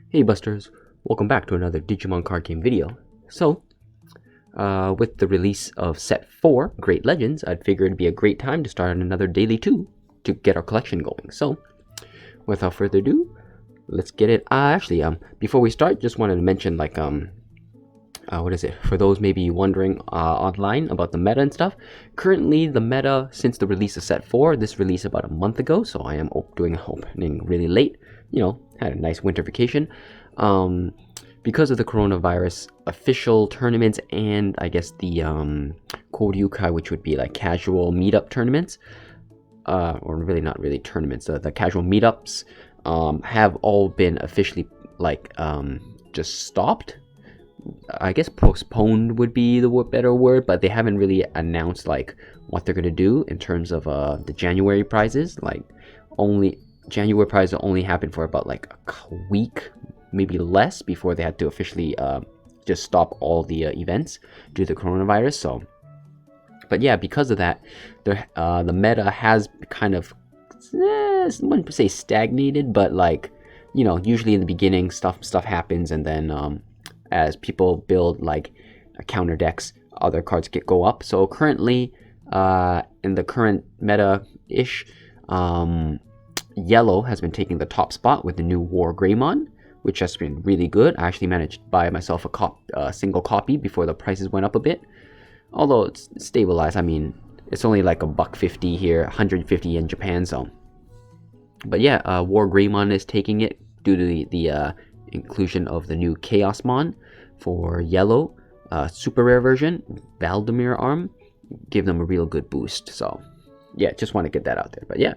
Hey Busters, welcome back to another Digimon card game video. So, with the release of set 4, Great Legends, I'd figured it'd be a great time to start on another daily 2 to get our collection going. So, without further ado, let's get it. Before we start, just wanted to mention, what is it? For those maybe wondering online about the meta and stuff, currently the meta, since the release of set 4, this released about a month ago, so I am doing opening really late. You know, had a nice winter vacation. Because of the coronavirus, official tournaments and I guess the Koryukai, which would be like casual meetup tournaments, or really not really tournaments, the casual meetups have all been officially just stopped. I guess postponed would be the better word, but they haven't really announced like what they're gonna do in terms of the January prizes. Like, only January prizes will only happen for about like a week, maybe less, before they had to officially just stop all the events due to the coronavirus. So, but yeah, because of that, the meta has kind of, I wouldn't say stagnated, but like, you know, usually in the beginning stuff happens, and then as people build like counter decks, other cards go up. So currently, in the current meta-ish, Yellow has been taking the top spot with the new War Greymon, which has been really good. I actually managed to buy myself a single copy before the prices went up a bit. Although it's stabilized, I mean, it's only like $1.50 here, 150 in Japan, so. But yeah, War Greymon is taking it due to the inclusion of the new Chaosmon for Yellow, super rare version, Valdemir arm, give them a real good boost. So yeah, just want to get that out there. But yeah,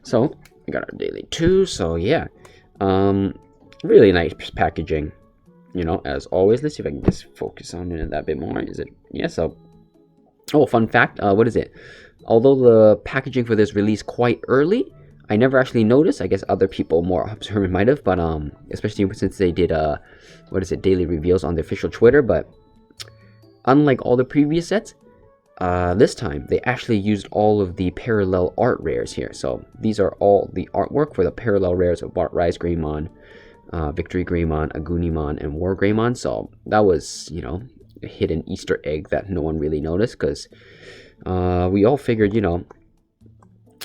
so we got our daily 2. So yeah, really nice packaging, you know, as always. Let's see if I can just focus on it a bit more. Is it? Yeah. So, oh, fun fact, what is it? Although the packaging for this released quite early, I never actually noticed. I guess other people more observant might have, but especially since they did daily reveals on the official Twitter. But unlike all the previous sets, this time they actually used all of the parallel art rares here. So these are all the artwork for the parallel rares of Rise Greymon, Victory Greymon, Agunimon, and War Greymon. So that was, you know, a hidden Easter egg that no one really noticed, because we all figured, you know,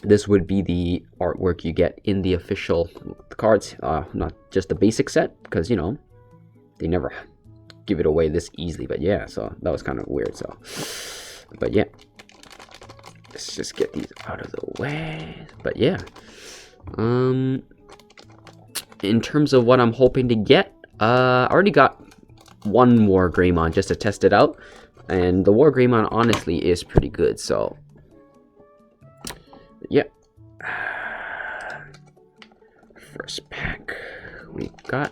this would be the artwork you get in the official cards, not just the basic set, because, you know, they never give it away this easily. But yeah, so that was kind of weird. So, but yeah, let's just get these out of the way. But yeah, in terms of what I'm hoping to get, I already got one War Greymon just to test it out, and the War Greymon honestly is pretty good. So yeah, first pack we got.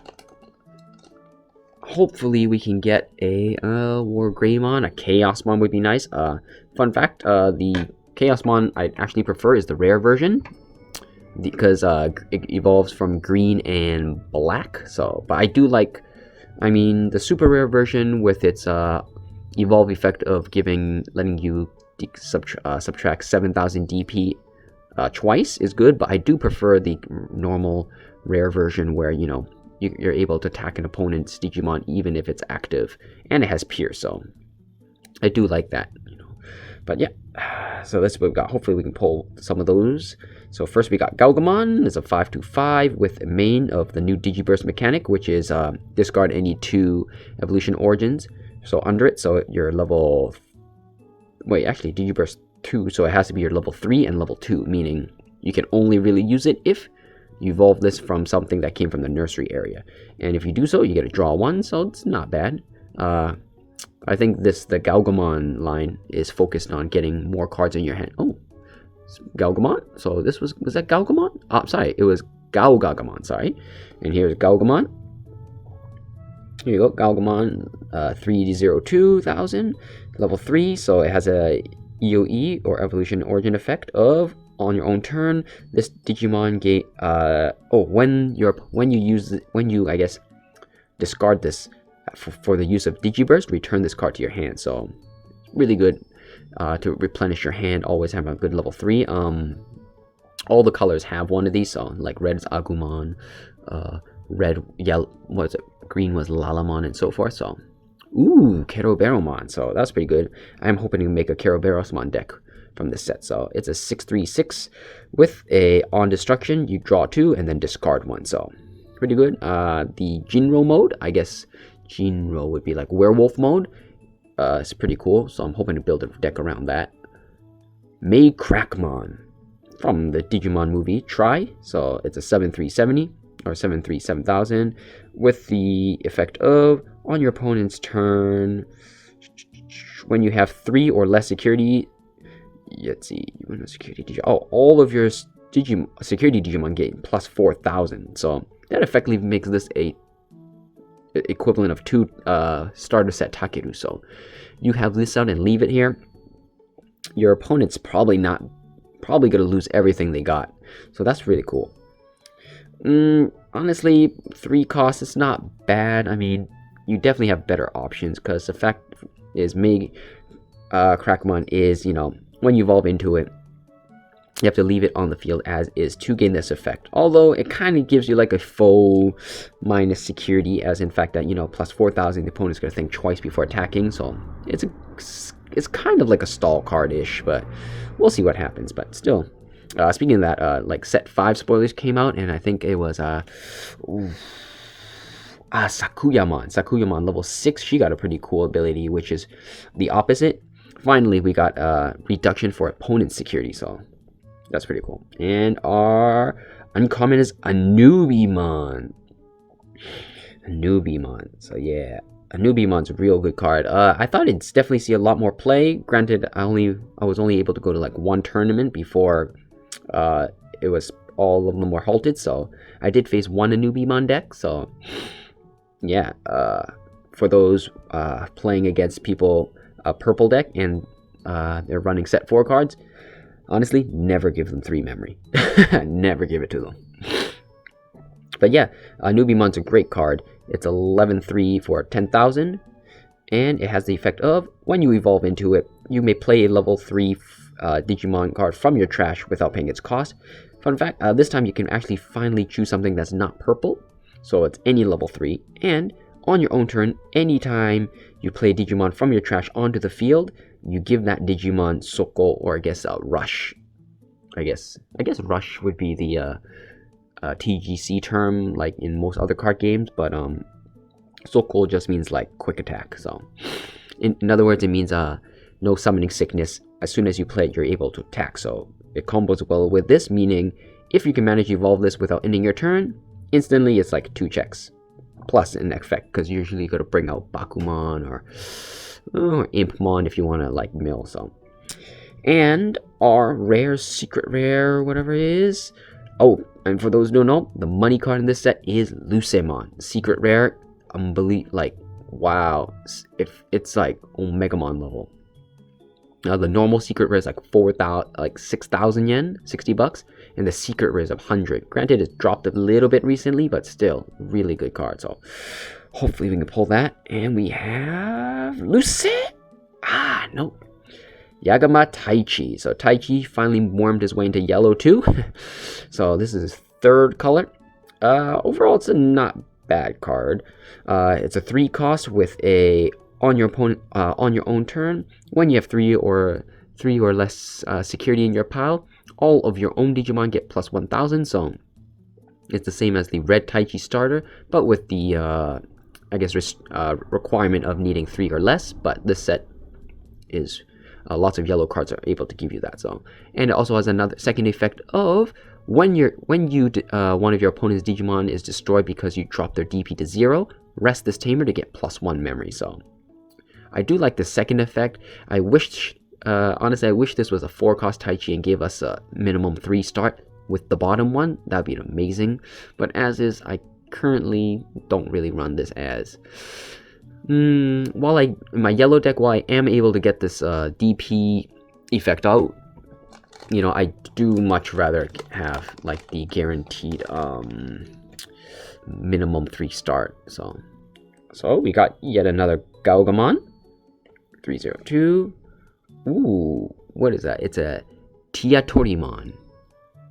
Hopefully we can get a War Greymon. A Chaosmon would be nice. Fun fact, the Chaosmon I actually prefer is the rare version, because it evolves from green and black. So, but I do like, I mean, the super rare version with its evolve effect of letting you subtract 7,000 DP twice is good, but I do prefer the normal rare version where, you know, you're able to attack an opponent's Digimon even if it's active, and it has Pierce, so I do like that, you know. But yeah, so that's what we've got. Hopefully we can pull some of those. So first we got Galgamon. It's a 5/5 with a main of the new Digiburst mechanic, which is discard any 2 evolution origins so under it. So you're level, wait, actually Digiburst 2, so it has to be your level 3 and level 2, meaning you can only really use it if you evolve this from something that came from the nursery area, and if you do so, you get to draw 1, so it's not bad. I think the Galgamon line is focused on getting more cards in your hand. Oh, Galgamon. So this was that Galgamon? Oh, sorry, it was Galgamon. Sorry, and here's Galgamon. Here you go, Galgamon, 302,000, level 3. So it has a EOE or evolution origin effect of, on your own turn, this Digimon when you I guess discard this for the use of Digiburst, return this card to your hand. So really good to replenish your hand. Always have a good level 3. All the colors have one of these, so like red is Agumon, red, yellow, what was it? Green was Lalamon and so forth. So, ooh, Keroberomon. So that's pretty good. I'm hoping to make a Keroberosmon deck from this set. So it's a 6/3/6 with a on destruction. You draw 2 and then discard 1. So pretty good. The Jinro mode, I guess Jinro would be like werewolf mode. It's pretty cool. So I'm hoping to build a deck around that. May Crackmon from the Digimon movie Try. So it's a 7/3/70 or 7/3/7000 with the effect of on your opponent's turn, when you have 3 or less security. Let's see, all of your security Digimon gain plus 4,000. So that effectively makes this a equivalent of 2 starter set Takeru. So you have this out and leave it here. Your opponent's probably gonna lose everything they got. So that's really cool. Honestly, 3 costs is not bad. I mean, you definitely have better options because the fact is, Crackmon is, when you evolve into it, you have to leave it on the field as is to gain this effect. Although it kind of gives you like a faux minus security, as in fact that, plus 4,000, the opponent's going to think twice before attacking. So it's kind of like a stall card-ish, but we'll see what happens. But still, speaking of that, like set 5 spoilers came out, and I think it was Sakuyamon level 6. She got a pretty cool ability, which is the opposite. Finally, we got reduction for opponent security, so that's pretty cool. And our uncommon is Anubimon. So yeah, Anubimon's a real good card. I thought it'd definitely see a lot more play. Granted, I was only able to go to like 1 tournament before it was all of them were halted. So I did face 1 Anubimon deck. So yeah, for those playing against people, a purple deck and they're running set 4 cards, honestly, never give them 3 memory. Never give it to them. But yeah, Anubimon's a great card. It's 11/3 for 10,000, and it has the effect of when you evolve into it, you may play a level 3 Digimon card from your trash without paying its cost. Fun fact, this time you can actually finally choose something that's not purple, so it's any level 3, and on your own turn, anytime you play Digimon from your trash onto the field, you give that Digimon Soko, or I guess Rush. I guess Rush would be the TGC term, like in most other card games, but Soko just means like quick attack. So, in other words, it means no summoning sickness. As soon as you play it, you're able to attack. So it combos well with this, meaning if you can manage to evolve this without ending your turn, instantly it's like 2 checks plus an effect, because usually you got to bring out Bakumon or Impmon if you want to like mill. So, and our rare, secret rare, whatever it is. Oh, and for those who don't know, the money card in this set is Lucemon, secret rare. Like, wow, if it's like Omegamon level. Now the normal secret rare is like 6,000 yen, $60, and the secret rare is 100. Granted, it's dropped a little bit recently, but still, really good card. So hopefully we can pull that. And we have Luce. Nope. Yagama Taichi. So Taichi finally warmed his way into yellow too. So this is his 3rd color. Overall, it's a not bad card. It's a 3 cost with a on your opponent on your own turn. When you have 3 or less security in your pile, all of your own Digimon get plus 1,000. So it's the same as the red Taichi starter, but with the requirement of needing 3 or less. But this set is lots of yellow cards are able to give you that. So, and it also has another second effect of when one of your opponent's Digimon is destroyed because you drop their DP to 0, rest this tamer to get plus 1 memory. So I do like the second effect. I wish, honestly, I wish this was a 4-cost Taichi and gave us a minimum 3 start with the bottom one. That'd be amazing. But as is, I currently don't really run this as. In my yellow deck, while I am able to get this DP effect out, I do much rather have like the guaranteed minimum 3 start. So we got yet another Gaugamon 302. Ooh, what is that? It's a Tiatorimon.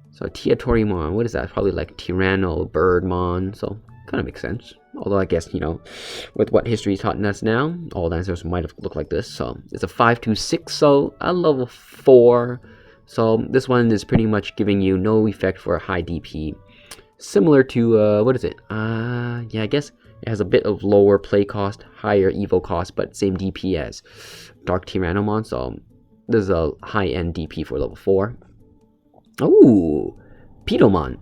So Tiatorimon, what is that? Probably like Tyranno Birdmon. So Kind of makes sense. Although I guess, you know, with what history is taught us now, all the answers might have looked like this. So it's a 5-2-6, so a level 4. So this one is pretty much giving you no effect for a high DP. Similar to, what is it? Yeah, I guess it has a bit of lower play cost, higher evo cost, but same DP as Dark Tyrannomon. So this is a high-end DP for level 4. Ooh, Pedomon.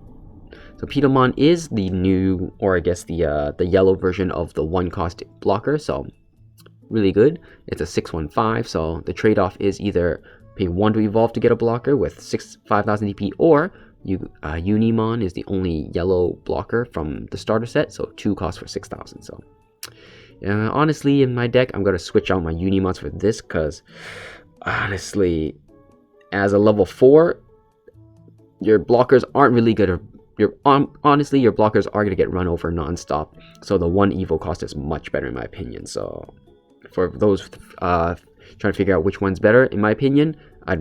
So Pedomon is the new, or I guess the yellow version of the 1-cost blocker, so really good. It's a 615, so the trade-off is either pay 1 to evolve to get a blocker with 5,000 DP, or Unimon is the only yellow blocker from the starter set, so 2 costs for 6,000. So honestly, in my deck, I'm going to switch out my Unimons for this, because honestly, as a level 4, your blockers aren't really good. Honestly, your blockers are going to get run over non-stop, so the 1 evo cost is much better in my opinion. So for those trying to figure out which one's better, in my opinion, I'd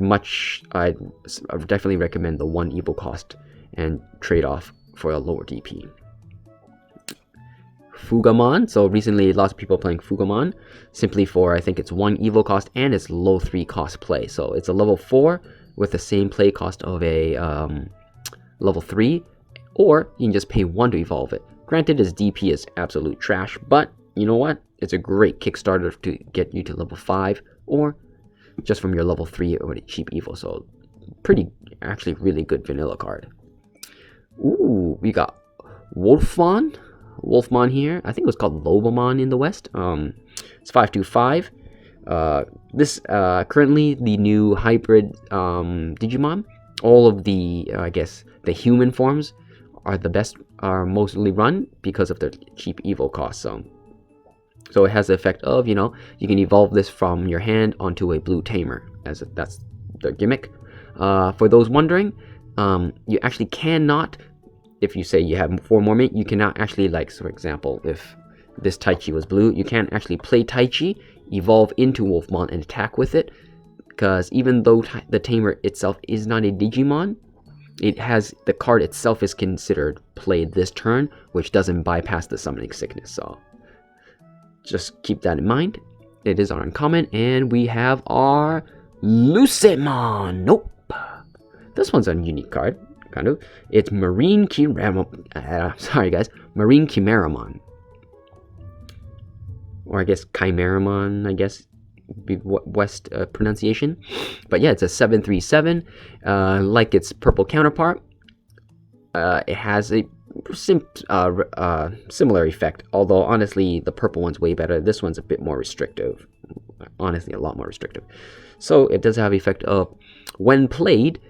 definitely recommend the 1 evo cost and trade off for a lower DP. Fugamon. So recently lots of people playing Fugamon simply for, I think it's 1 evo cost and it's low 3 cost play. So it's a level 4 with the same play cost of a level 3, or you can just pay 1 to evolve it. Granted, its DP is absolute trash, but you know what? It's a great Kickstarter to get you to level 5, or just from your level 3 or a cheap evo. So actually really good vanilla card. Ooh, we got Wolfmon here. I think it was called Lobomon in the West. It's 525. This currently the new hybrid Digimon. All of the I guess the human forms are mostly run because of their cheap evo cost. So it has the effect of, you know, you can evolve this from your hand onto a blue tamer, as that's the gimmick. For those wondering, you actually cannot, if you say you have 4 more minutes, you cannot actually, like, so for example, if this Taichi was blue, you can't actually play Taichi, evolve into Wolfmon, and attack with it, because even though the tamer itself is not a Digimon, the card itself is considered played this turn, which doesn't bypass the summoning sickness. So just keep that in mind. It is our uncommon, and we have our Lucemon. Nope, this one's a unique card, kind of. It's Marine Chimeramon. Sorry guys, Marine Chimeramon, or I guess Chimeramon, I guess West pronunciation. But yeah, it's a 737. Like its purple counterpart, it has a similar effect, although honestly the purple one's way better. This one's a bit more restrictive, honestly a lot more restrictive. So it does have the effect of, when played,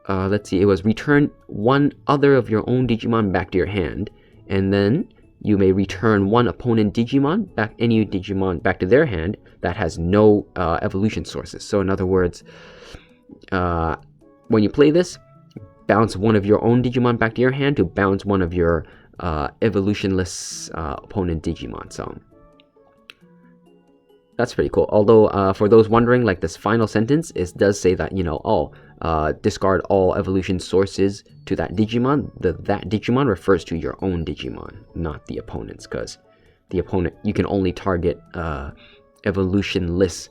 let's see, it was return 1 other of your own Digimon back to your hand, and then you may return 1 opponent Digimon back, any Digimon back to their hand that has no evolution sources. So in other words, when you play this, bounce 1 of your own Digimon back to your hand to bounce 1 of your evolutionless opponent Digimon. So that's pretty cool. Although for those wondering, like this final sentence, it does say that, you know, discard all evolution sources to that Digimon. That Digimon refers to your own Digimon, not the opponent's, because the opponent, you can only target evolutionless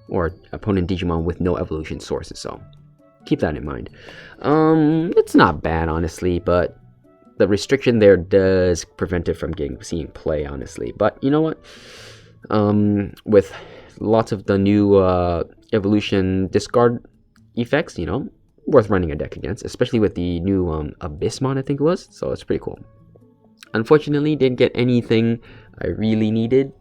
or opponent Digimon with no evolution sources. So keep that in mind. It's not bad, honestly, but the restriction there does prevent it from seeing play, honestly. But you know what? With lots of the new evolution discard effects, you know, worth running a deck against, especially with the new Abyssmon, I think it was. So it's pretty cool. Unfortunately, didn't get anything I really needed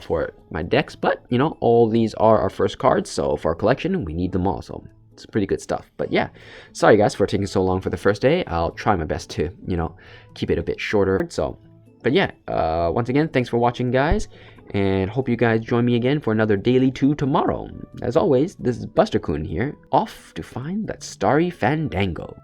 for my decks, but you know, all these are our first cards, so for our collection, we need them all. So it's pretty good stuff. But yeah, sorry guys for taking so long for the first day. I'll try my best to, you know, keep it a bit shorter. So, but yeah, once again, thanks for watching, guys, and hope you guys join me again for another Daily 2 tomorrow. As always, this is Buster-kun here, off to find that starry Fandango.